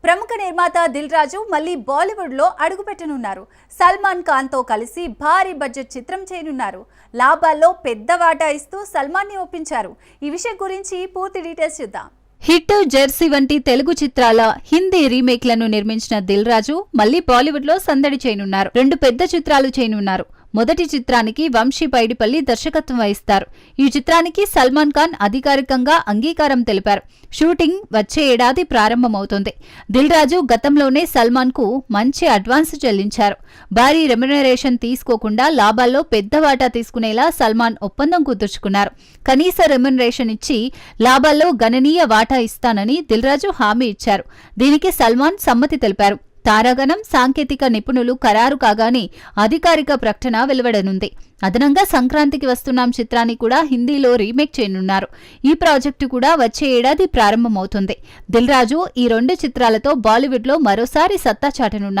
ప్రముఖ నిర్మాత దిల్ రాజు మళ్ళీ బాలీవుడ్ లో అడుగుపెట్టనున్నారు. సల్మాన్ ఖాన్ తో కలిసి భారీ బడ్జెట్ చిత్రం చేయనున్నారు. లాభాల్లో పెద్ద వాటా ఇస్తూ సల్మాన్ ని ఒప్పించారు. ఈ విషయం గురించి పూర్తి డీటెయిల్స్ చూద్దాం. హిట్, జెర్సీ వంటి తెలుగు చిత్రాల హిందీ రీమేక్లను నిర్మించిన దిల్ రాజు మళ్లీ బాలీవుడ్ లో సందడి చేయనున్నారు. 2 పెద్ద చిత్రాలు చేయనున్నారు. మొదటి చిత్రానికి వంశీ పైడిపల్లి దర్శకత్వం వహిస్తారు. ఈ చిత్రానికి సల్మాన్ ఖాన్ అధికారికంగా అంగీకారం తెలిపారు. షూటింగ్ వచ్చే ఏడాది ప్రారంభమవుతుంది. దిల్ రాజు గతంలోనే సల్మాన్ కు మంచి అడ్వాన్స్ చెల్లించారు. భారీ రెమ్యునరేషన్ తీసుకోకుండా లాభాల్లో పెద్ద వాటా తీసుకునేలా సల్మాన్ ఒప్పందం కుదుర్చుకున్నారు. కనీస రెమ్యునరేషన్ ఇచ్చి లాభాల్లో గణనీయ వాటా ఇస్తానని దిల్ రాజు హామీ ఇచ్చారు. దీనికి సల్మాన్ సమ్మతి తెలిపారు. తారాగణం, సాంకేతిక నిపుణులు ఖరారు కాగానే అధికారిక ప్రకటన వెలువడనుంది. అదనంగా సంక్రాంతికి వస్తున్నాం చిత్రాన్ని కూడా హిందీలో రీమేక్ చేయనున్నారు. ఈ ప్రాజెక్టు కూడా వచ్చే ఏడాది ప్రారంభమవుతుంది. దిల్ రాజు ఈ 2 చిత్రాలతో బాలీవుడ్ లో మరోసారి సత్తా చాటనున్నారు.